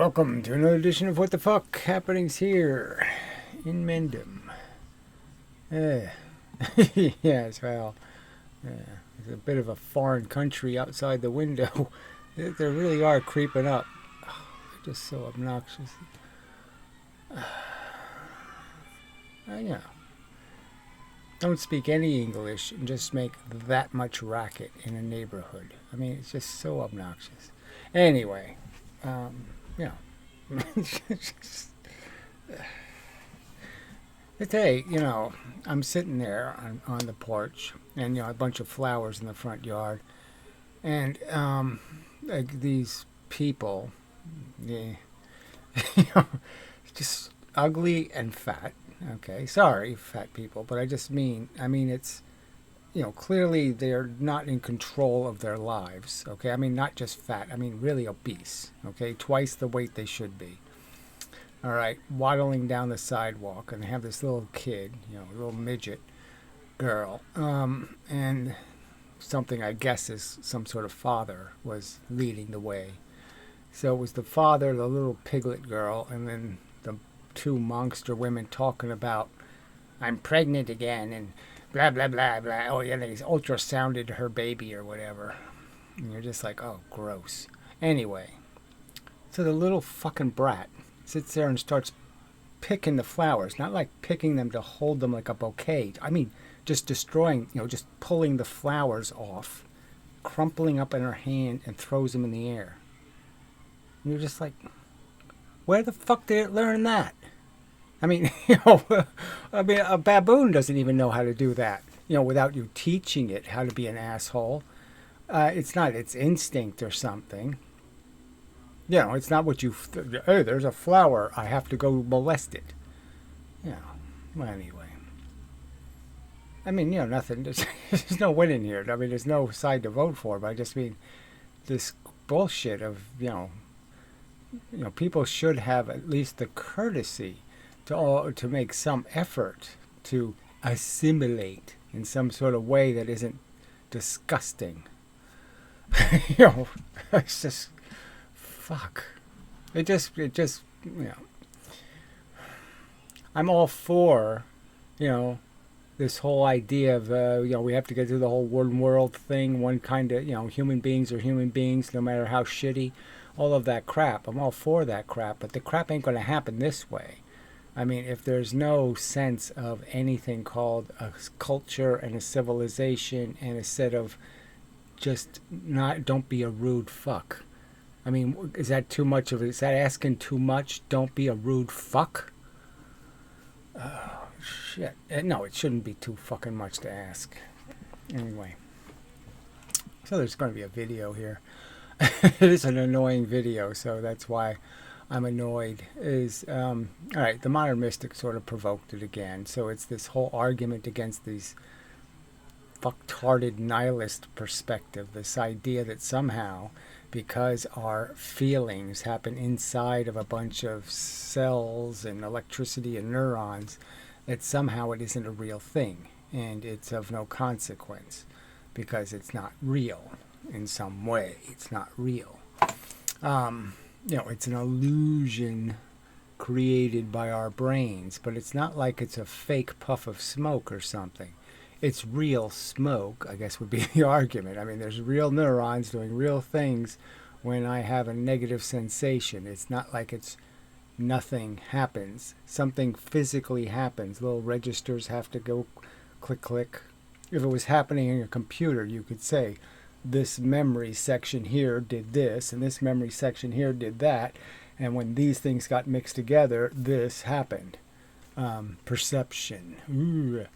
Welcome to another edition of What the Fuck Happenings here in Mendham. Yes, well, there's a bit of a foreign country outside the window. They really are creeping up. Oh, they're just so obnoxious. Yeah. Don't speak any English and just make that much racket in a neighborhood. I mean, it's just so obnoxious. Anyway, you know. Today, I'm sitting there on the porch, and a bunch of flowers in the front yard, and like these people, yeah, just ugly and fat. Okay, sorry, fat people, but I mean, it's clearly they're not in control of their lives. Okay, I mean, not just fat. I mean, really obese. Okay, twice the weight they should be. All right, waddling down the sidewalk, and they have this little kid, little midget girl, and something I guess is some sort of father was leading the way. So it was the father, the little piglet girl, and then the two monster women talking about, I'm pregnant again, and blah, blah, blah, blah. Oh, yeah, they ultrasounded her baby or whatever. And you're just like, oh, gross. Anyway, so the little fucking brat sits there and starts picking the flowers, not like picking them to hold them like a bouquet. I mean, just destroying, just pulling the flowers off, crumpling up in her hand and throws them in the air. And you're just like, where the fuck did it learn that? I mean, a baboon doesn't even know how to do that, without you teaching it how to be an asshole. It's not its instinct or something. It's not what hey, there's a flower, I have to go molest it. Well, anyway. I mean, nothing. There's no winning here. I mean, there's no side to vote for, but I just mean this bullshit of, people should have at least the courtesy to make some effort to assimilate in some sort of way that isn't disgusting. It's just fuck. It just I'm all for, this whole idea of we have to get through the whole one world thing, one kind of, human beings are human beings no matter how shitty, all of that crap. I'm all for that crap, but the crap ain't going to happen this way. I mean, if there's no sense of anything called a culture and a civilization and a set of don't be a rude fuck. I mean, is that too much of it? Is that asking too much? Don't be a rude fuck? Oh, shit. No, it shouldn't be too fucking much to ask. Anyway. So there's going to be a video here. It is an annoying video, so that's why I'm annoyed. All right, the modern mystic sort of provoked it again. So it's this whole argument against these fucktarded nihilist perspective, this idea that somehow, because our feelings happen inside of a bunch of cells and electricity and neurons, that somehow it isn't a real thing and it's of no consequence because it's not real in some way. It's not real. It's an illusion created by our brains, but it's not like it's a fake puff of smoke or something. It's real smoke, I guess would be the argument. I mean, there's real neurons doing real things when I have a negative sensation. It's not like nothing happens. Something physically happens. Little registers have to go click, click. If it was happening in your computer, you could say, this memory section here did this, and this memory section here did that, and when these things got mixed together, this happened. Perception. Ooh.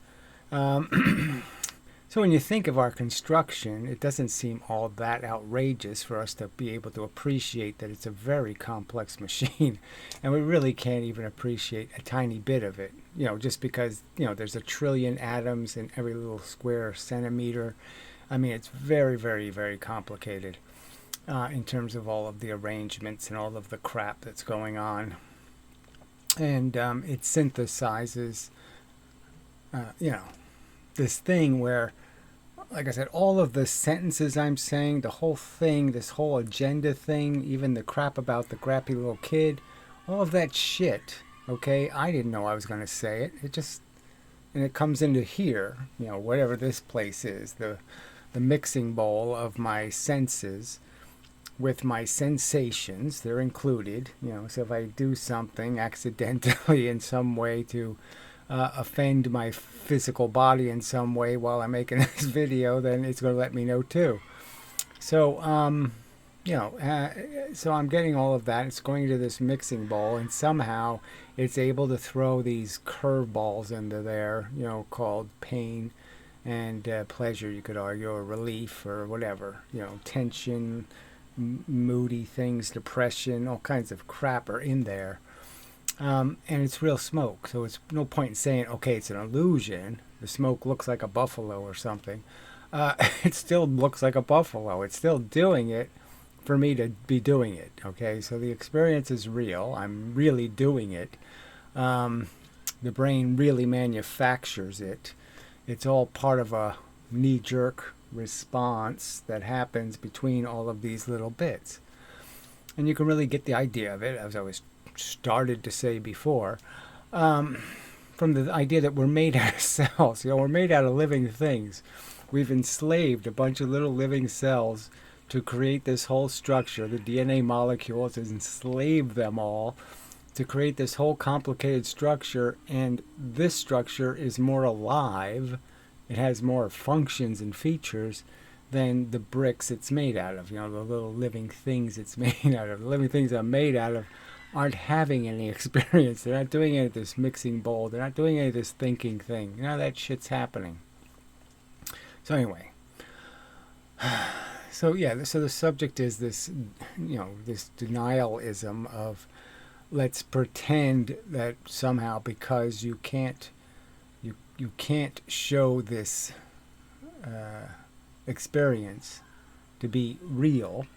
So when you think of our construction, it doesn't seem all that outrageous for us to be able to appreciate that it's a very complex machine, and we really can't even appreciate a tiny bit of it, just because, there's a trillion atoms in every little square centimeter. I mean, it's very, very, very complicated in terms of all of the arrangements and all of the crap that's going on. And it synthesizes, this thing where like I said, all of the sentences I'm saying, the whole thing, this whole agenda thing, even the crap about the crappy little kid, all of that shit, okay, I didn't know I was going to say it. It just, and it comes into here, whatever this place is, the mixing bowl of my senses with my sensations. They're included, so if I do something accidentally in some way to offend my physical body in some way while I'm making this video, then it's going to let me know too. So, so I'm getting all of that. It's going into this mixing bowl, and somehow it's able to throw these curveballs into there, called pain and pleasure, you could argue, or relief, or whatever, tension, moody things, depression, all kinds of crap are in there. And it's real smoke, so it's no point in saying, okay, it's an illusion. The smoke looks like a buffalo or something. It still looks like a buffalo. It's still doing it for me to be doing it, okay? So the experience is real. I'm really doing it. The brain really manufactures it. It's all part of a knee-jerk response that happens between all of these little bits. And you can really get the idea of it, as I was started to say before, from the idea that we're made out of cells. We're made out of living things. We've enslaved a bunch of little living cells to create this whole structure. The DNA molecules has enslaved them all to create this whole complicated structure, and this structure is more alive. It has more functions and features than the bricks it's made out of, the little living things it's made out of. The living things I'm made out of aren't having any experience. They're not doing any of this mixing bowl. They're not doing any of this thinking thing. That shit's happening. So anyway, so the subject is this, this denialism of, let's pretend that somehow, because you can't show this experience to be real.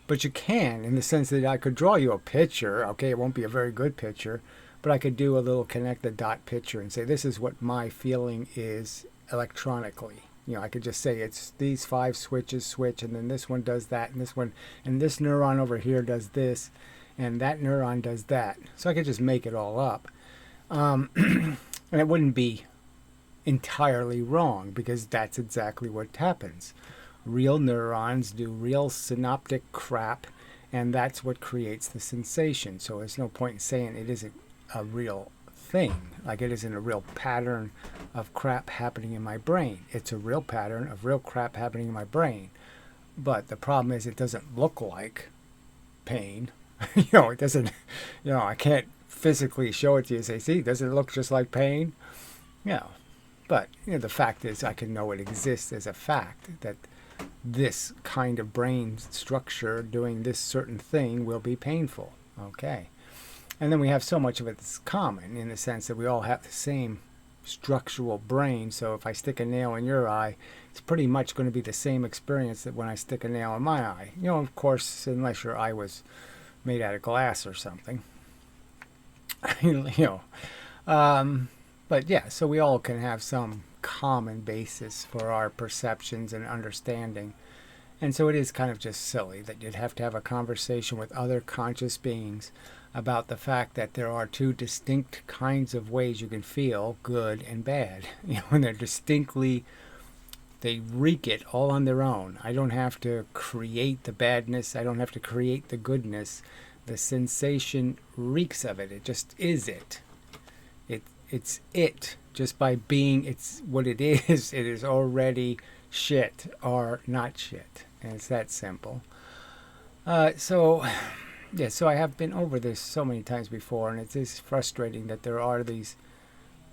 But you can, in the sense that I could draw you a picture. Okay, it won't be a very good picture, but I could do a little connect the dot picture and say, this is what my feeling is electronically. I could just say it's these 5 switches switch, and then this one does that, and this one, and this neuron over here does this, and that neuron does that. So I could just make it all up. And it wouldn't be entirely wrong, because that's exactly what happens. Real neurons do real synaptic crap, and that's what creates the sensation. So there's no point in saying it isn't a real thing, like it isn't a real pattern of crap happening in my brain. It's a real pattern of real crap happening in my brain. But the problem is, it doesn't look like pain. It doesn't, I can't physically show it to you and say, see, does it look just like pain? But the fact is, I can know it exists as a fact, that this kind of brain structure doing this certain thing will be painful. Okay. And then we have so much of it that's common, in the sense that we all have the same structural brain. So if I stick a nail in your eye, it's pretty much going to be the same experience that when I stick a nail in my eye. Of course, unless your eye was made out of glass or something. But yeah, so we all can have some common basis for our perceptions and understanding. And so it is kind of just silly that you'd have to have a conversation with other conscious beings about the fact that there are 2 distinct kinds of ways you can feel, good and bad. And they're distinctly, they wreak it all on their own. I don't have to create the badness. I don't have to create the goodness. The sensation reeks of it. It just is it. It's it. Just by being it's what it is already shit or not shit. And it's that simple. So I have been over this so many times before, and it is frustrating that there are these,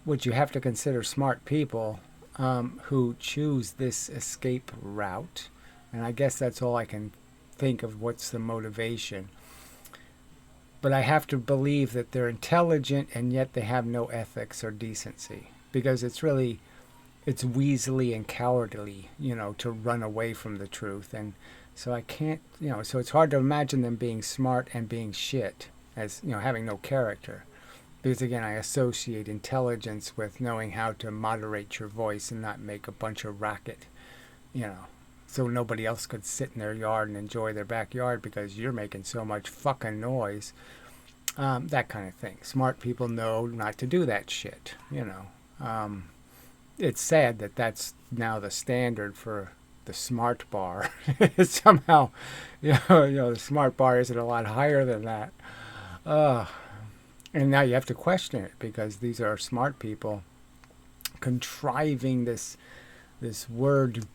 what you have to consider, smart people who choose this escape route. And I guess that's all I can think of, what's the motivation. But I have to believe that they're intelligent, and yet they have no ethics or decency. Because it's weaselly and cowardly, to run away from the truth. And so I can't, so it's hard to imagine them being smart and being shit, as, having no character. Because again, I associate intelligence with knowing how to moderate your voice and not make a bunch of racket, you know, so nobody else could sit in their yard and enjoy their backyard because you're making so much fucking noise. That kind of thing. Smart people know not to do that shit, you know. It's sad that that's now the standard for the smart bar. Somehow, the smart bar isn't a lot higher than that. And now you have to question it because these are smart people contriving this word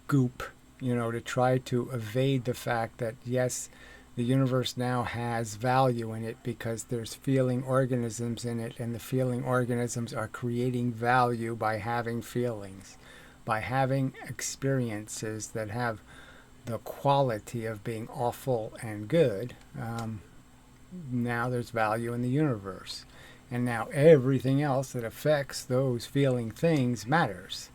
goop, to try to evade the fact that yes, the universe now has value in it because there's feeling organisms in it, and the feeling organisms are creating value by having feelings, by having experiences that have the quality of being awful and good. Now there's value in the universe. And now everything else that affects those feeling things matters.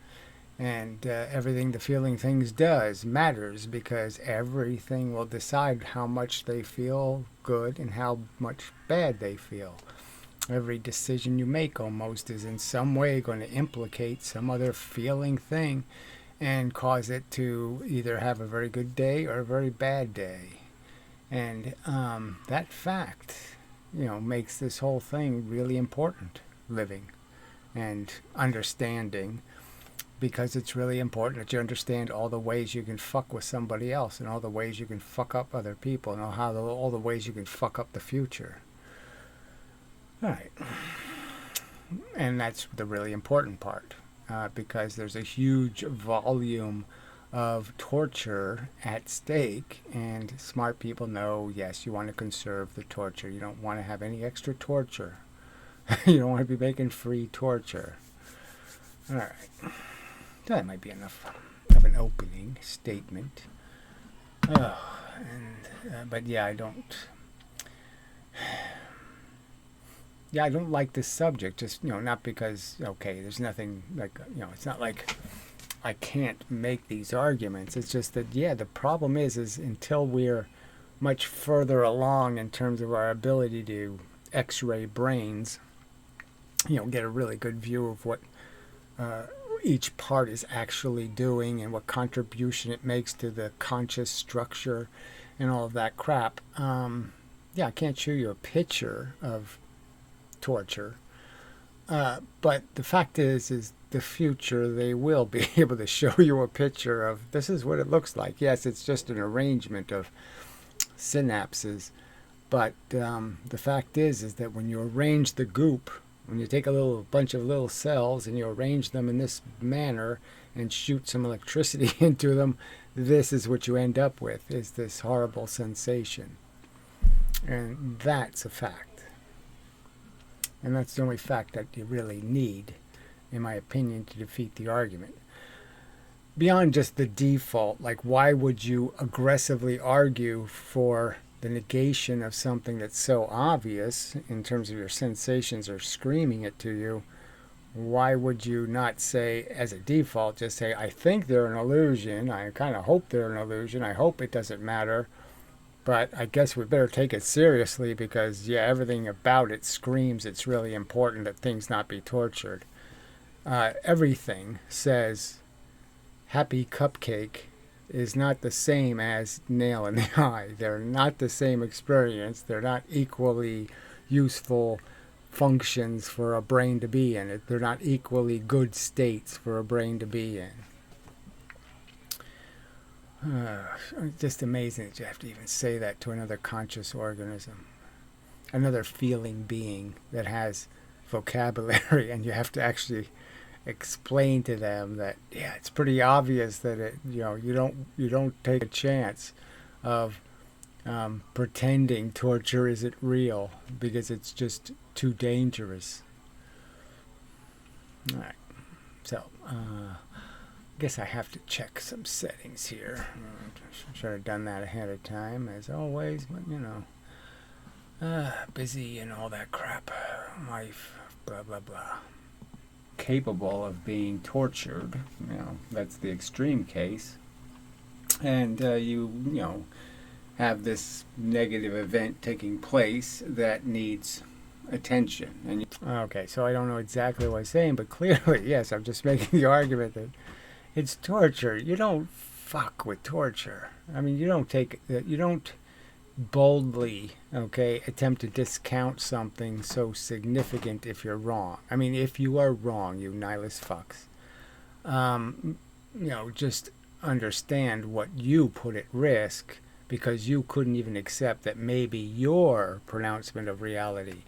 And everything the feeling things does matters because everything will decide how much they feel good and how much bad they feel. Every decision you make almost is in some way going to implicate some other feeling thing and cause it to either have a very good day or a very bad day. And that fact, makes this whole thing really important, living and understanding, because it's really important that you understand all the ways you can fuck with somebody else and all the ways you can fuck up other people and all the ways you can fuck up the future. All right. And that's the really important part, because there's a huge volume of torture at stake, and smart people know, yes, you want to conserve the torture. You don't want to have any extra torture. You don't want to be making free torture. All right. That might be enough of an opening statement. But yeah, I don't like this subject. Just, not because, okay, there's nothing like, it's not like I can't make these arguments. It's just that, yeah, the problem is until we're much further along in terms of our ability to x-ray brains, get a really good view of what each part is actually doing and what contribution it makes to the conscious structure and all of that crap. I can't show you a picture of torture. But the fact is the future, they will be able to show you a picture of this is what it looks like. Yes, it's just an arrangement of synapses. But the fact is that when you arrange the goop, when you take a bunch of little cells and you arrange them in this manner and shoot some electricity into them, this is what you end up with, is this horrible sensation. And that's a fact. And that's the only fact that you really need, in my opinion, to defeat the argument. Beyond just the default, like why would you aggressively argue for the negation of something that's so obvious in terms of your sensations are screaming it to you? Why would you not say, as a default, just say, I think they're an illusion, I kind of hope they're an illusion, I hope it doesn't matter, but I guess we better take it seriously because, yeah, everything about it screams it's really important that things not be tortured. Everything says happy cupcake is not the same as nail in the eye. They're not the same experience. They're not equally useful functions for a brain to be in. They're not equally good states for a brain to be in. It's just amazing that you have to even say that to another conscious organism, another feeling being that has vocabulary, and you have to actually explain to them that, yeah, it's pretty obvious that it, you don't take a chance of pretending torture isn't real because it's just too dangerous. All right, so I guess I have to check some settings here. I should have done that ahead of time, as always, but busy and all that crap, life, blah blah blah. Capable of being tortured, that's the extreme case, and you have this negative event taking place that needs attention. And okay, so I don't know exactly what I'm saying, but clearly, yes, I'm just making the argument that it's torture. You don't fuck with torture. I mean, you don't boldly, okay, attempt to discount something so significant if you're wrong. I mean, if you are wrong, you nihilist fucks, just understand what you put at risk because you couldn't even accept that maybe your pronouncement of reality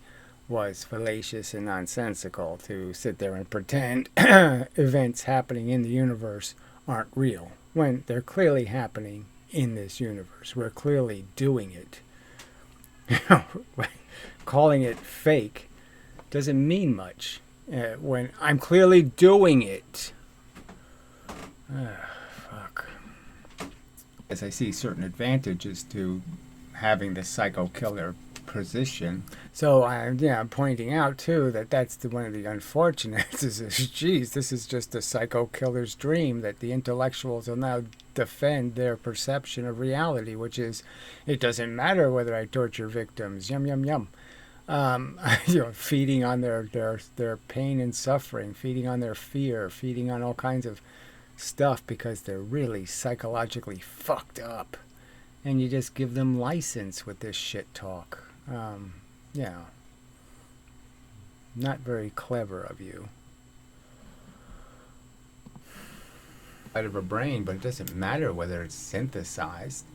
was fallacious and nonsensical to sit there and pretend events happening in the universe aren't real when they're clearly happening in this universe. We're clearly doing it. Calling it fake doesn't mean much when I'm clearly doing it. Fuck. As I see certain advantages to having the psycho killer position. So I'm pointing out too that that's one of the unfortunates is, geez, this is just a psycho killer's dream that the intellectuals will now defend their perception of reality, which is, it doesn't matter whether I torture victims, yum yum yum. Feeding on their pain and suffering, feeding on their fear, feeding on all kinds of stuff because they're really psychologically fucked up, and you just give them license with this shit talk. Not very clever of you. Out of a brain, but it doesn't matter whether it's synthesized.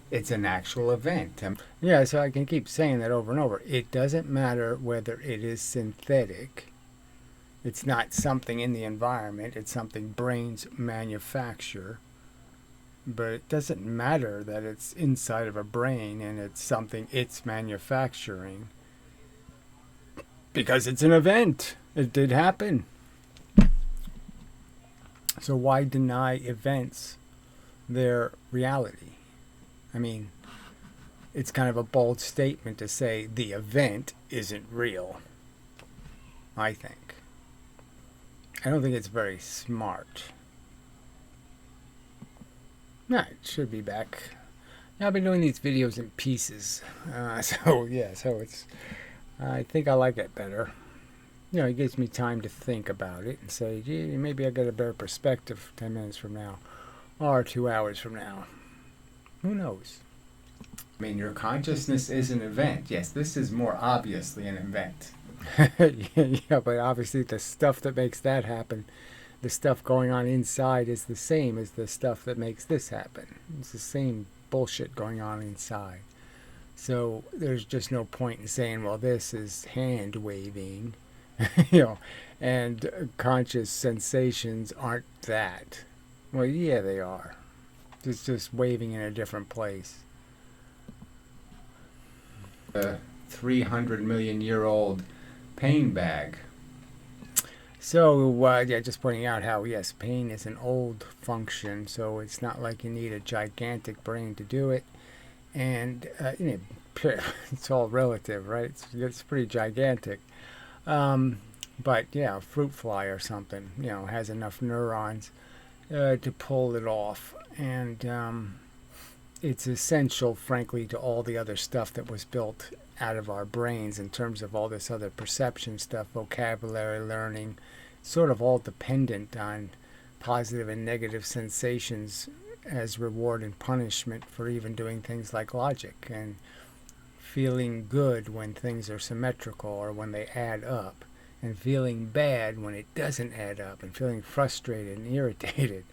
It's an actual event. So I can keep saying that over and over. It doesn't matter whether it is synthetic. It's not something in the environment. It's something brains manufacture. But it doesn't matter that it's inside of a brain and it's something it's manufacturing. Because it's an event. It did happen. So why deny events their reality? I mean, it's kind of a bold statement to say the event isn't real, I think. I don't think it's very smart. It should be back. I've been doing these videos in pieces. So it's, I think I like it better. It gives me time to think about it and say, gee, maybe I got a better perspective 10 minutes from now or 2 hours from now. Who knows? I mean, your consciousness is an event. Yes, this is more obviously an event. But obviously the stuff that makes that happen, the stuff going on inside is the same as the stuff that makes this happen. It's the same bullshit going on inside. So there's just no point in saying, well, this is hand waving, and conscious sensations aren't that. Well, yeah, they are. It's just waving in a different place. A 300 million year old pain bag. So, just pointing out how, yes, pain is an old function, so it's not like you need a gigantic brain to do it. And, it's all relative, right? It's pretty gigantic. But, yeah, a fruit fly or something, has enough neurons to pull it off. And it's essential, frankly, to all the other stuff that was built out of our brains in terms of all this other perception stuff, vocabulary, learning, sort of all dependent on positive and negative sensations as reward and punishment for even doing things like logic and feeling good when things are symmetrical or when they add up, and feeling bad when it doesn't add up, and feeling frustrated and irritated.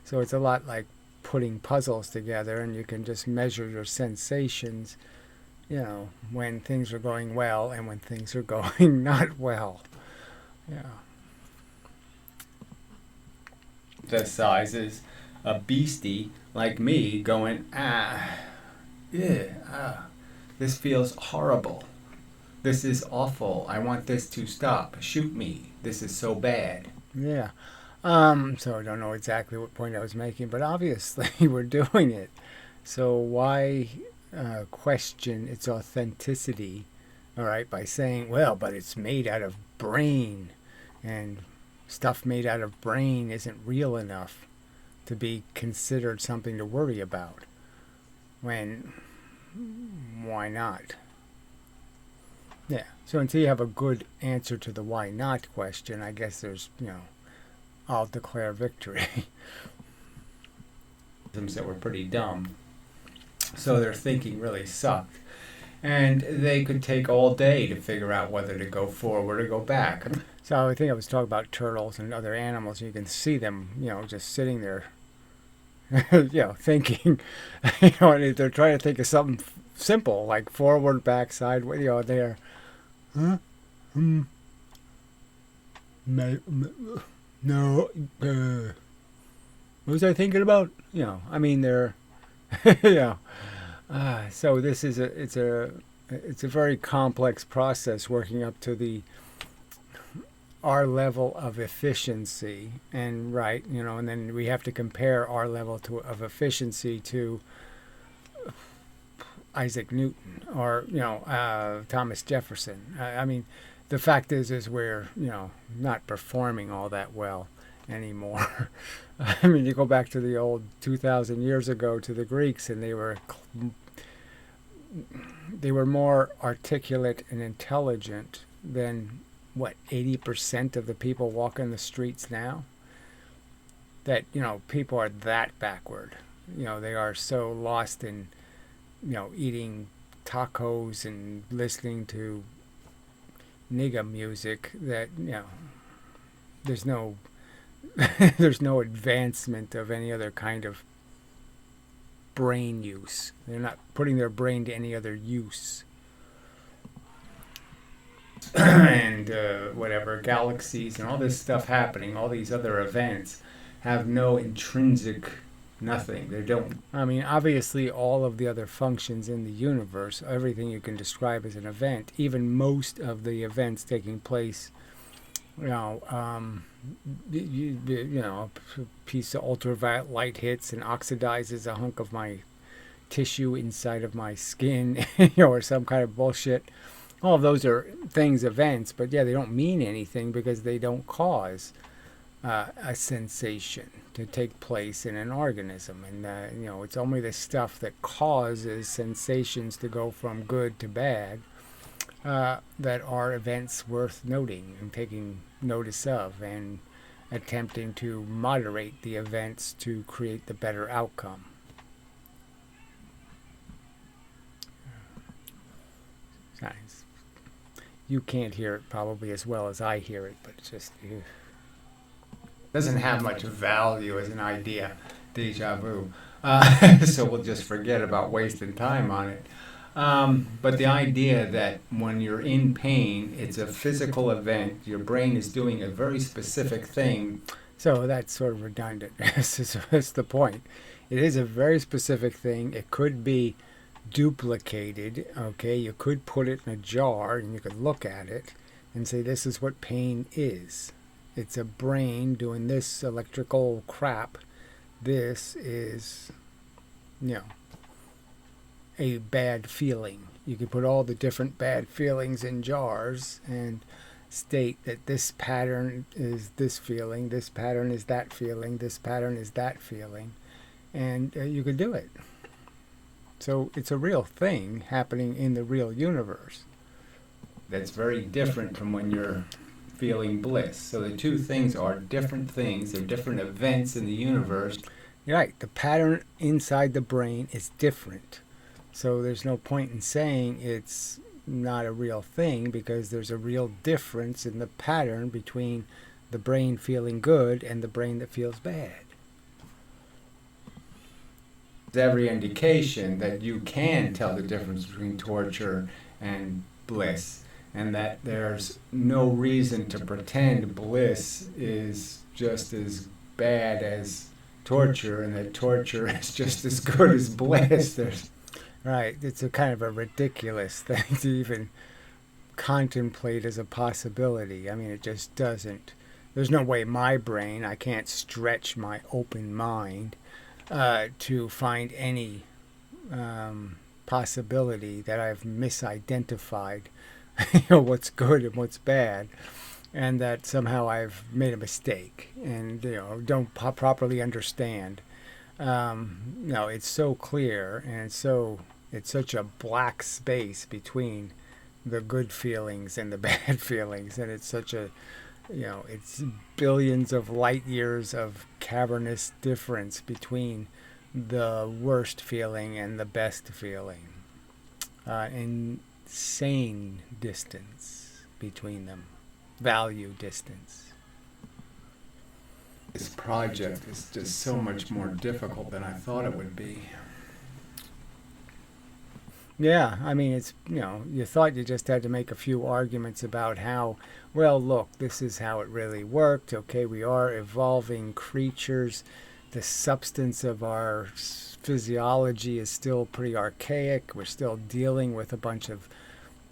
So it's a lot like putting puzzles together, and you can just measure your sensations, when things are going well and when things are going not well. The size is a beastie like me going, this feels horrible. This is awful. I want this to stop. Shoot me. This is so bad. Yeah. So I don't know exactly what point I was making, but obviously we're doing it. So why question its authenticity, all right, by saying, well, but it's made out of brain, and stuff made out of brain isn't real enough to be considered something to worry about. When, why not? Yeah. So until you have a good answer to the why not question, I guess there's, I'll declare victory. That were pretty dumb. So their thinking really sucked. And they could take all day to figure out whether to go forward or go back. So I think I was talking about turtles and other animals. You can see them, just sitting there, thinking, and they're trying to think of something simple like forward, back, sideways. They're, huh? No. What was I thinking about? They're, yeah. So this is it's a very complex process working up to our level of efficiency, and right, and then we have to compare our level of efficiency to Isaac Newton or Thomas Jefferson. The fact is we're not performing all that well anymore. You go back to the old 2,000 years ago to the Greeks, and they were more articulate and intelligent than 80% of the people walking the streets now. That people are that backward. They are so lost in eating tacos and listening to nigga music that there's no there's no advancement of any other kind of brain use. They're not putting their brain to any other use. And whatever, galaxies and all this stuff happening, all these other events have no intrinsic nothing. They don't. Obviously, all of the other functions in the universe, everything you can describe as an event, even most of the events taking place, a piece of ultraviolet light hits and oxidizes a hunk of my tissue inside of my skin, or some kind of bullshit. All of those are things, events, but yeah, they don't mean anything because they don't cause a sensation to take place in an organism. And, it's only the stuff that causes sensations to go from good to bad that are events worth noting and taking notice of and attempting to moderate the events to create the better outcome. Nice. You can't hear it probably as well as I hear it, but it's just doesn't have much value as an idea. Deja vu. So we'll just forget about wasting time on it. But the idea that when you're in pain, it's a physical event, your brain is doing a very specific thing. So that's sort of redundant. That's the point. It is a very specific thing. It could be duplicated. Okay, you could put it in a jar and you could look at it and say, this is what pain is. It's a brain doing this electrical crap. This is, a bad feeling. You could put all the different bad feelings in jars and state that this pattern is this feeling, this pattern is that feeling, this pattern is that feeling, and you could do it. So it's a real thing happening in the real universe. That's very different from when you're feeling bliss. So the two things are different things. They're different events in the universe. You're right. The pattern inside the brain is different. So there's no point in saying it's not a real thing because there's a real difference in the pattern between the brain feeling good and the brain that feels bad. Every indication that you can tell the difference between torture and bliss, and that there's no reason to pretend bliss is just as bad as torture, and that torture is just as good as bliss. Right, it's a kind of a ridiculous thing to even contemplate as a possibility. It just doesn't. There's no way my brain, I can't stretch my open mind to find any possibility that I've misidentified what's good and what's bad, and that somehow I've made a mistake and don't properly understand. It's so clear, and it's such a black space between the good feelings and the bad feelings, and it's such a, it's billions of light years of cavernous difference between the worst feeling and the best feeling. Insane distance between them, value distance. This project is just so much more difficult than I thought it would be. Yeah, I mean, it's, you thought you just had to make a few arguments about how, well, look, this is how it really worked. Okay, we are evolving creatures. The substance of our physiology is still pretty archaic. We're still dealing with a bunch of,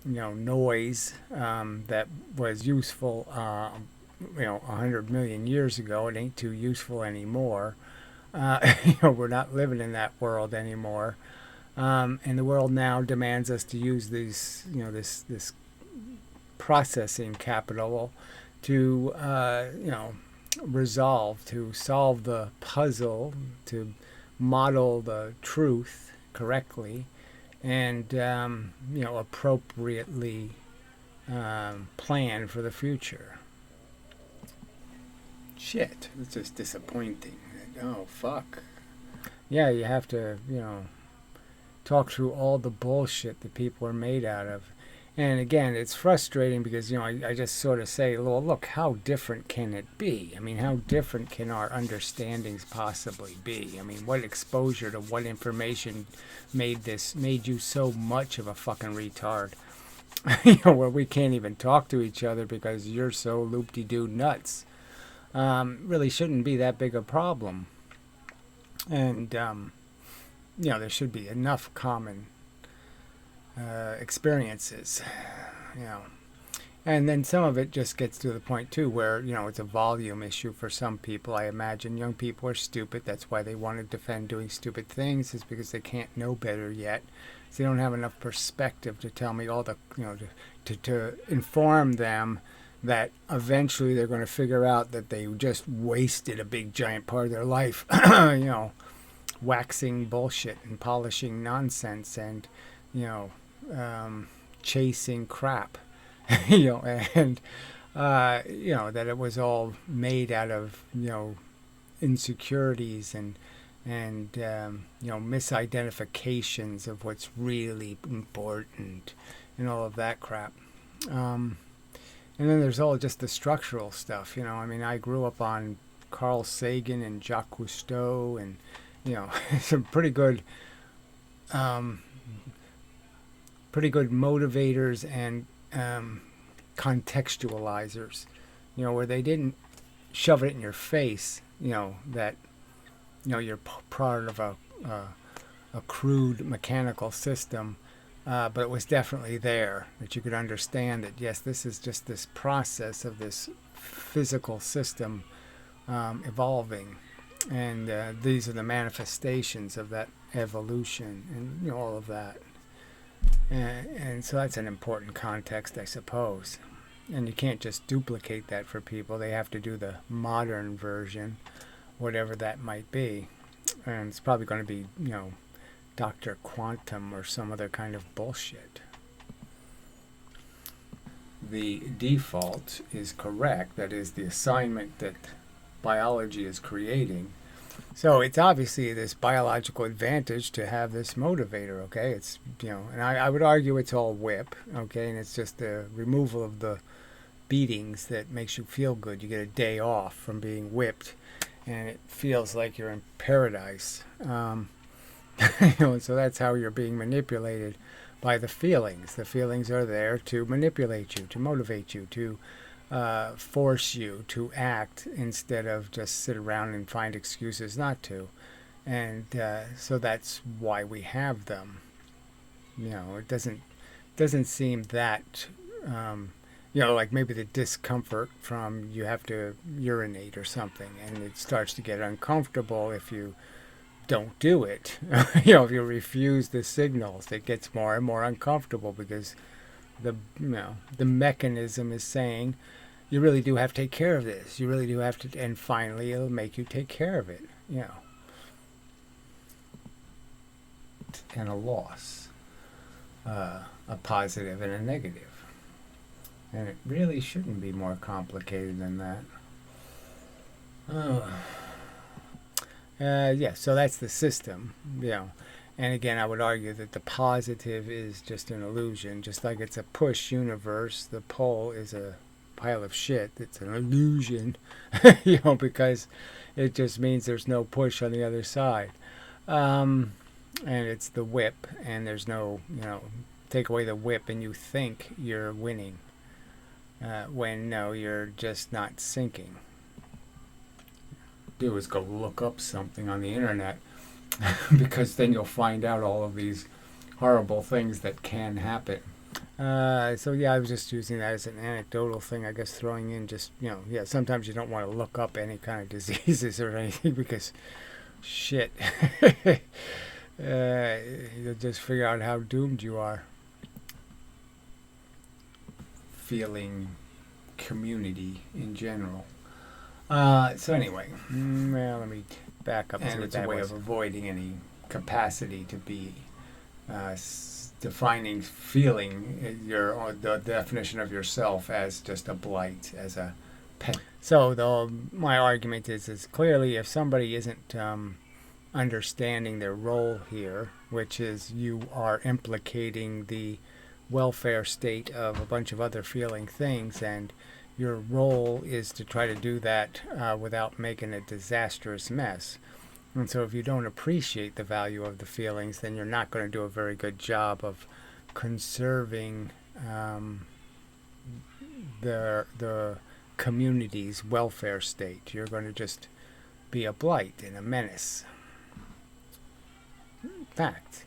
noise that was useful, 100 million years ago. It ain't too useful anymore. We're not living in that world anymore. And the world now demands us to use these, this processing capital to, resolve, to solve the puzzle, to model the truth correctly, and, appropriately plan for the future. Shit, it's just disappointing. Oh, fuck. Yeah, you have to, talk through all the bullshit that people are made out of. And again, it's frustrating because, I just sort of say, well, look, how different can it be? I mean, how different can our understandings possibly be? I mean, what exposure to what information made you so much of a fucking retard? Where we can't even talk to each other because you're so loop-de-doo nuts. Really shouldn't be that big a problem. And, there should be enough common experiences, And then some of it just gets to the point, too, where, it's a volume issue for some people. I imagine young people are stupid. That's why they want to defend doing stupid things, is because they can't know better yet. So they don't have enough perspective to tell me all the, to inform them that eventually they're going to figure out that they just wasted a big giant part of their life, waxing bullshit and polishing nonsense and, chasing crap, and, that it was all made out of, insecurities and misidentifications of what's really important and all of that crap. And then there's all just the structural stuff, I mean, I grew up on Carl Sagan and Jacques Cousteau and, some pretty good motivators and contextualizers, where they didn't shove it in your face, that, you're part of a crude mechanical system, but it was definitely there, that you could understand that, yes, this is just this process of this physical system evolving. And these are the manifestations of that evolution and all of that. And so that's an important context, I suppose. And you can't just duplicate that for people. They have to do the modern version, whatever that might be. And it's probably going to be, Dr. Quantum or some other kind of bullshit. The default is correct. That is the assignment that biology is creating. So it's obviously this biological advantage to have this motivator, okay? It's, and I would argue it's all whip, okay? And it's just the removal of the beatings that makes you feel good. You get a day off from being whipped, and it feels like you're in paradise. And so that's how you're being manipulated by the feelings. The feelings are there to manipulate you, to motivate you, to force you to act instead of just sit around and find excuses not to. And so that's why we have them. It doesn't seem that, like maybe the discomfort from you have to urinate or something, and it starts to get uncomfortable if you don't do it. If you refuse the signals, it gets more and more uncomfortable because the mechanism is saying, you really do have to take care of this. You really do have to, and finally it'll make you take care of it, And a loss. a positive and a negative. And it really shouldn't be more complicated than that. Oh. Yeah, so that's the system, you know. And again, I would argue that the positive is just an illusion. Just like it's a push universe, the pull is a pile of shit. It's an illusion, you know, because it just means there's no push on the other side. And it's the whip, and there's no, you know, take away the whip and you think you're winning. When no, you're just not sinking. Do is go look up something on the internet because then you'll find out all of these horrible things that can happen. So yeah, I was just using that as an anecdotal thing, I guess, throwing in just, you know, yeah, sometimes you don't want to look up any kind of diseases or anything because shit, you'll just figure out how doomed you are. Feeling community in general. So anyway, well, let me back up. And it's a way of avoiding any capacity to be defining feeling the definition of yourself as just a blight, as a pet. So my argument is clearly if somebody isn't understanding their role here, which is you are implicating the welfare state of a bunch of other feeling things, and your role is to try to do that without making a disastrous mess. And so if you don't appreciate the value of the feelings, then you're not going to do a very good job of conserving the community's welfare state. You're going to just be a blight and a menace. In fact,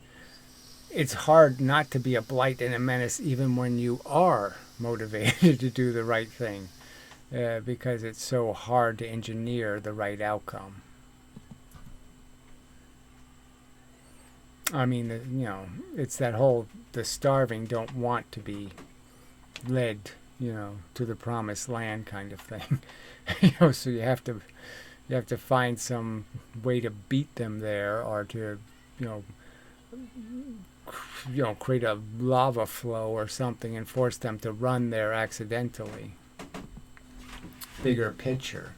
it's hard not to be a blight and a menace even when you are motivated to do the right thing, because it's so hard to engineer the right outcome. I mean, you know, it's that whole the starving don't want to be led, you know, to the promised land kind of thing. You know, so you have to find some way to beat them there, or to, you know, create a lava flow or something and force them to run there accidentally. Bigger picture,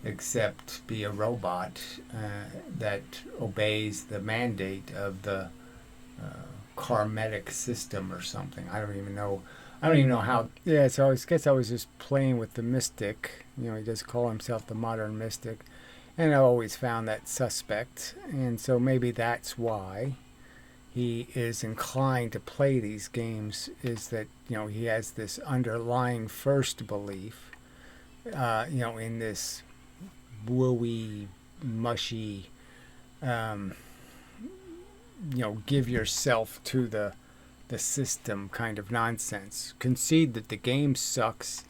except be a robot that obeys the mandate of the karmetic system or something. I don't even know how. Yeah, so I guess I was just playing with the mystic. You know, he does call himself the modern mystic, and I always found that suspect. And so maybe that's why he is inclined to play these games, is that, you know, he has this underlying first belief, you know, in this wooey, mushy, you know, give yourself to the system kind of nonsense. Concede that the game sucks,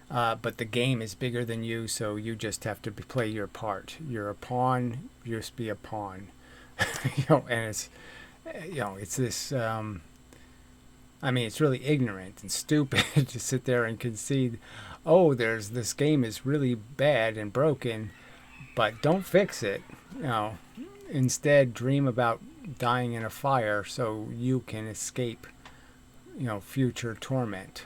but the game is bigger than you, so you just have to play your part. You're a pawn, you just be a pawn. You know, and it's, you know, it's this, I mean, it's really ignorant and stupid to sit there and concede, oh, this game is really bad and broken, but don't fix it. You know, instead dream about dying in a fire so you can escape, you know, future torment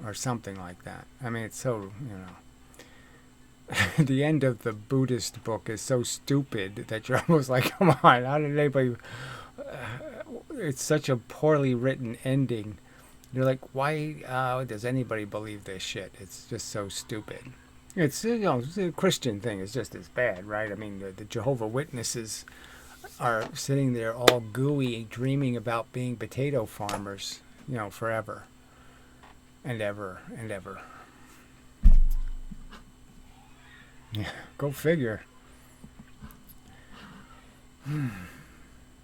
or something like that. I mean, it's so, you know, the end of the Buddhist book is so stupid that you're almost like, come on, how did anybody... it's such a poorly written ending. You're like, why does anybody believe this shit? It's just so stupid. It's, you know, the Christian thing is just as bad, right? I mean, the Jehovah Witnesses are sitting there all gooey, dreaming about being potato farmers, you know, forever and ever and ever. Yeah, go figure.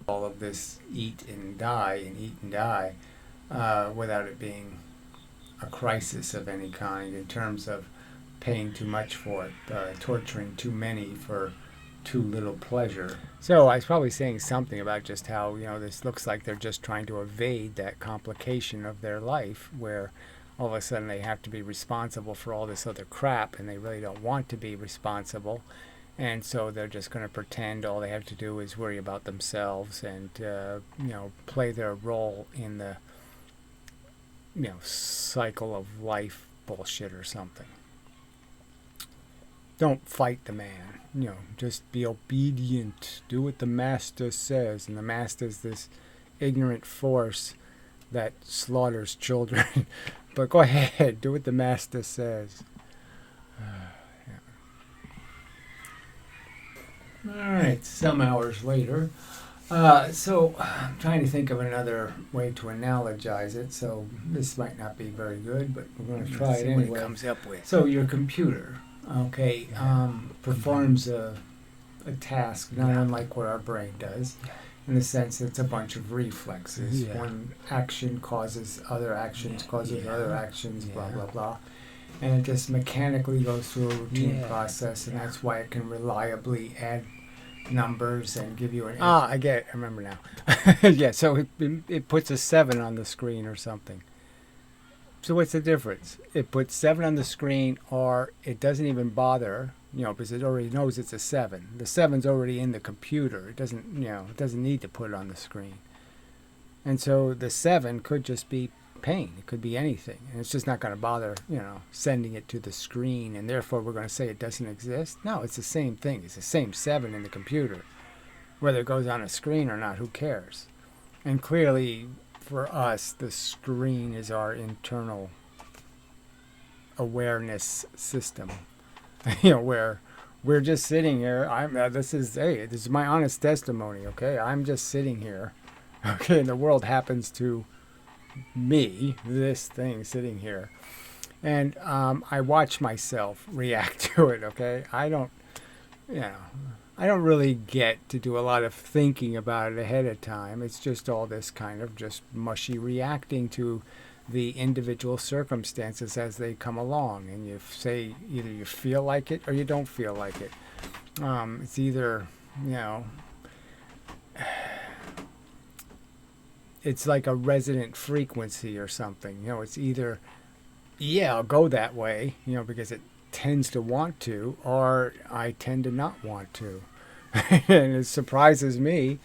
All of this eat and die, without it being a crisis of any kind in terms of paying too much for it, torturing too many for too little pleasure. So I was probably saying something about just how, you know, this looks like they're just trying to evade that complication of their life where all of a sudden they have to be responsible for all this other crap, and they really don't want to be responsible. And so they're just going to pretend all they have to do is worry about themselves and, you know, play their role in the cycle of life bullshit or something. Don't fight the man. Just be obedient. Do what the master says. And the master's this ignorant force that slaughters children. But go ahead, do what the master says. All right, some hours later. So I'm trying to think of another way to analogize it. So this might not be very good, but we're going to try it anyway. What it comes up with. So your computer, okay, performs a task not unlike what our brain does, in the sense that it's a bunch of reflexes. Yeah. One action causes other actions, causes other actions, blah, blah, blah. And it just mechanically goes through a routine process, and that's why it can reliably add numbers and give you an... I get it. I remember now. Yeah, so it puts a 7 on the screen or something. So what's the difference? It puts 7 on the screen, or it doesn't even bother, because it already knows it's a 7. The 7's already in the computer. It doesn't, it doesn't need to put it on the screen. And so the 7 could just be pain. It could be anything. And it's just not going to bother, sending it to the screen, and therefore we're going to say it doesn't exist. No, it's the same thing. It's the same 7 in the computer. Whether it goes on a screen or not, who cares? And clearly, for us, the screen is our internal awareness system. Where we're just sitting here. This is my honest testimony, okay? I'm just sitting here, okay, and the world happens to me, this thing sitting here, and I watch myself react to it, okay? I don't really get to do a lot of thinking about it ahead of time. It's just all this kind of just mushy reacting to the individual circumstances as they come along, and you say either you feel like it or you don't feel like it. It's either, it's like a resonant frequency or something. It's either, I'll go that way, because it tends to want to, or I tend to not want to. And it surprises me.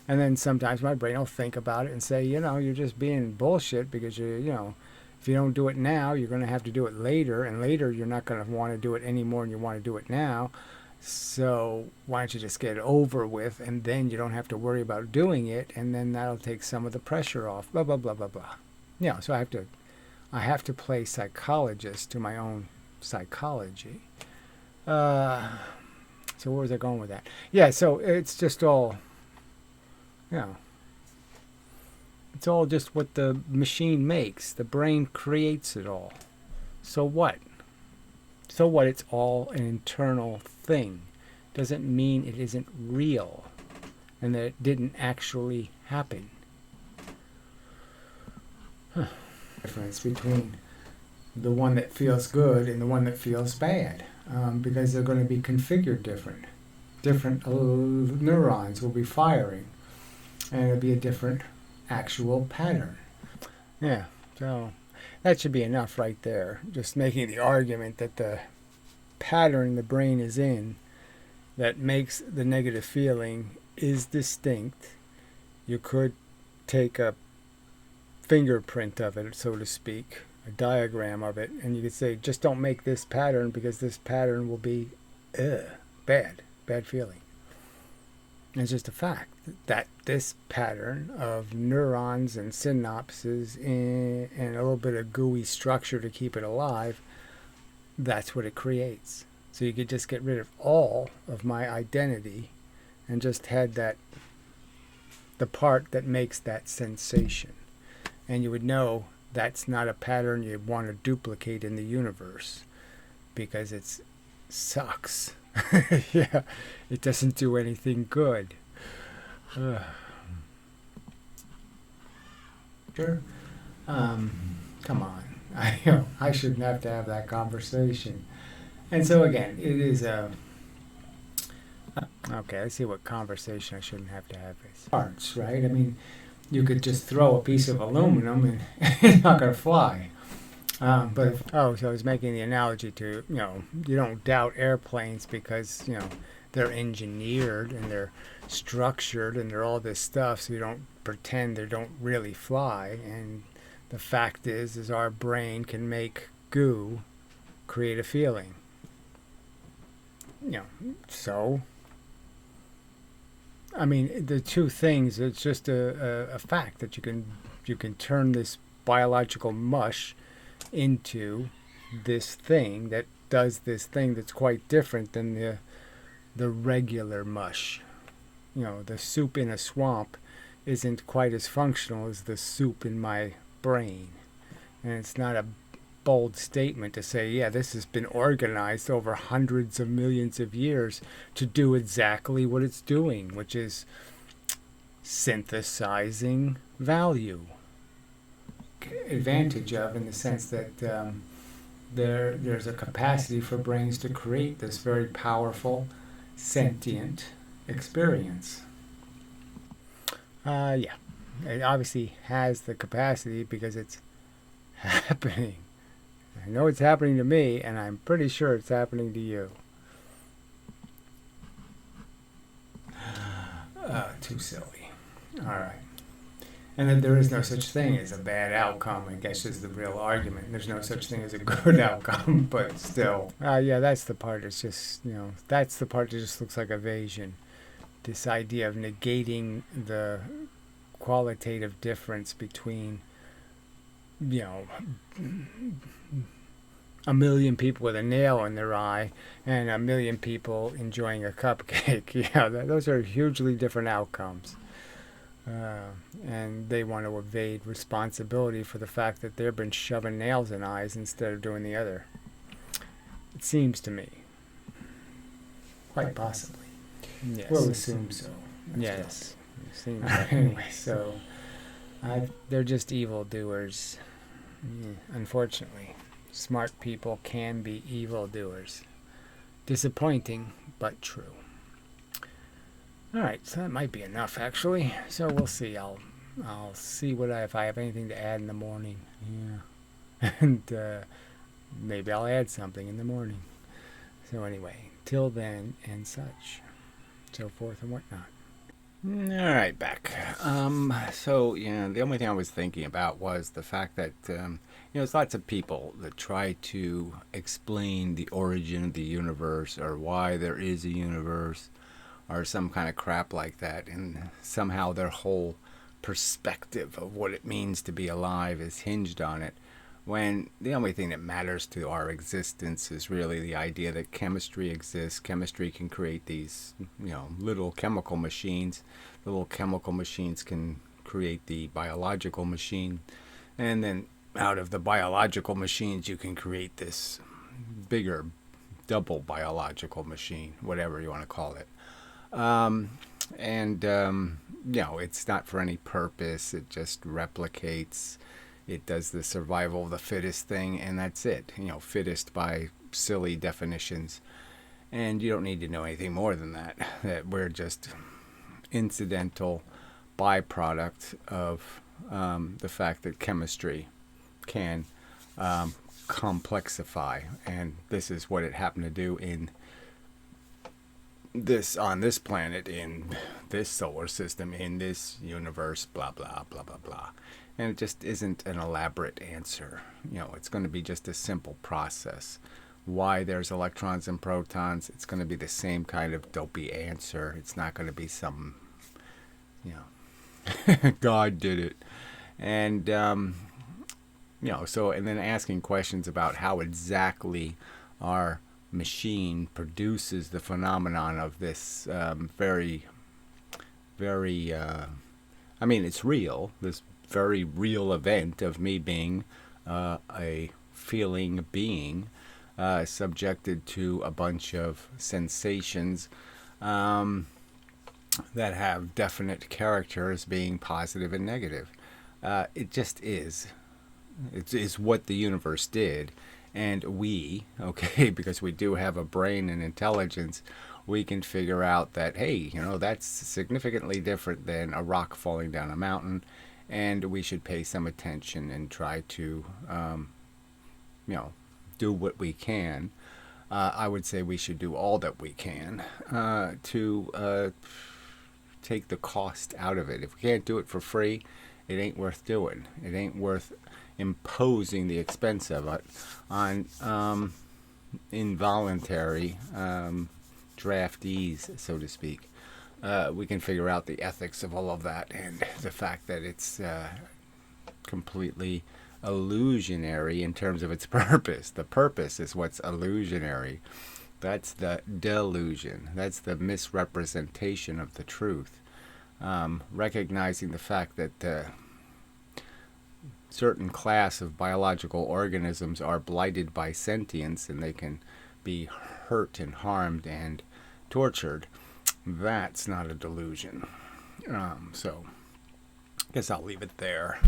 And then sometimes my brain will think about it and say, you're just being bullshit because if you don't do it now, you're going to have to do it later. And later, you're not going to want to do it anymore and you want to do it now. So why don't you just get it over with, and then you don't have to worry about doing it, and then that'll take some of the pressure off, blah, blah, blah, blah, blah. So I have to play psychologist to my own psychology. So where was I going with that? Yeah, so it's just all, it's all just what the machine makes. The brain creates it all. So what? So what? It's all an internal thing. Doesn't mean it isn't real and that it didn't actually happen. Difference between the one that feels good and the one that feels bad, because they're going to be configured different. Different neurons will be firing, and it'll be a different actual pattern. Yeah, so that should be enough right there. Just making the argument that the pattern the brain is in that makes the negative feeling is distinct. You could take a fingerprint of it, so to speak, a diagram of it, and you could say, just don't make this pattern because this pattern will be bad feeling. And it's just a fact that this pattern of neurons and synapses and a little bit of gooey structure to keep it alive, that's what it creates. So you could just get rid of all of my identity and just had the part that makes that sensation. And you would know that's not a pattern you'd want to duplicate in the universe because it sucks. Yeah, it doesn't do anything good. Sure. Come on. I shouldn't have to have that conversation. And so again, it is a... Okay, let's see what conversation I shouldn't have to have. Parts, right? I mean, you could just throw a piece of aluminum and it's not going to fly. So I was making the analogy to, you don't doubt airplanes because, they're engineered and they're structured and they're all this stuff, so you don't pretend they don't really fly. And The fact is our brain can make goo create a feeling. So I mean, the two things. It's just a fact that you can turn this biological mush into this thing that does this thing that's quite different than the regular mush. The soup in a swamp isn't quite as functional as the soup in my brain, and it's not a bold statement to say, yeah, this has been organized over hundreds of millions of years to do exactly what it's doing, which is synthesizing value. Advantage of, in the sense that there's a capacity for brains to create this very powerful, sentient experience. Yeah, it obviously has the capacity because it's happening. I know it's happening to me, and I'm pretty sure it's happening to you. Too silly. All right. And that there is no such thing as a bad outcome, I guess, is the real argument. There's no such thing as a good outcome, but still. Yeah, that's the part. It's just, that's the part that just looks like evasion. This idea of negating the qualitative difference between, a million people with a nail in their eye and a million people enjoying a cupcake. Those are hugely different outcomes. And they want to evade responsibility for the fact that they've been shoving nails in eyes instead of doing the other. It seems to me. Quite possibly. Yes. We'll assume so. Yes. Seems like anyway, so they're just evildoers. Unfortunately. Smart people can be evildoers. Disappointing, but true. Alright, so that might be enough, actually. So we'll see. I'll see if I have anything to add in the morning. Yeah. And maybe I'll add something in the morning. So anyway, till then and such. So forth and whatnot. All right, back. So, the only thing I was thinking about was the fact that, there's lots of people that try to explain the origin of the universe or why there is a universe or some kind of crap like that, and somehow their whole perspective of what it means to be alive is hinged on it, when the only thing that matters to our existence is really the idea that chemistry exists. Chemistry can create these, little chemical machines. The little chemical machines can create the biological machine, and then out of the biological machines you can create this bigger double biological machine, whatever you want to call it. It's not for any purpose. It just replicates. It does the survival of the fittest thing, and that's it. Fittest by silly definitions. And you don't need to know anything more than that. That we're just incidental byproduct of the fact that chemistry can complexify. And this is what it happened to do on this planet, in this solar system, in this universe, blah, blah, blah, blah, blah. And it just isn't an elaborate answer. It's going to be just a simple process. Why there's electrons and protons, it's going to be the same kind of dopey answer. It's not going to be some, God did it. And, and then asking questions about how exactly our machine produces the phenomenon of this very, very, it's real, this very real event of me being a feeling being subjected to a bunch of sensations that have definite characters being positive and negative. It just is. It's what the universe did. And we, because we do have a brain and intelligence, we can figure out that, hey, that's significantly different than a rock falling down a mountain, and we should pay some attention and try to, do what we can. I would say we should do all that we can to take the cost out of it. If we can't do it for free, it ain't worth doing. It ain't worth imposing the expense of it on involuntary draftees, so to speak. We can figure out the ethics of all of that and the fact that it's completely illusionary in terms of its purpose. The purpose is what's illusionary. That's the delusion. That's the misrepresentation of the truth. Recognizing the fact that certain class of biological organisms are blighted by sentience and they can be hurt and harmed and tortured. That's not a delusion. So I guess I'll leave it there.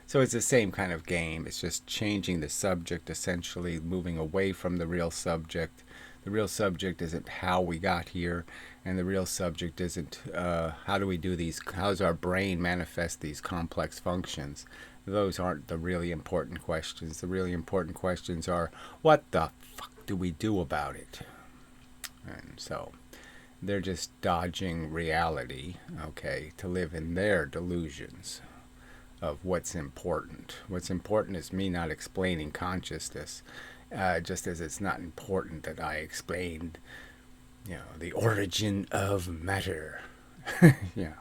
So it's the same kind of game. It's just changing the subject, essentially moving away from the real subject. The real subject isn't how we got here, and the real subject isn't how do we do these, how does our brain manifest these complex functions. Those aren't the really important questions. The really important questions are, what the fuck do we do about it? And so they're just dodging reality, okay, to live in their delusions of what's important. What's important is me not explaining consciousness, just as it's not important that I explained, the origin of matter. Yeah.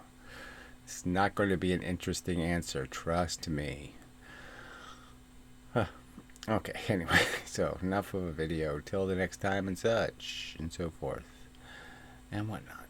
It's not going to be an interesting answer, trust me. Okay, anyway, so enough of a video. Till the next time and such, and so forth, and whatnot.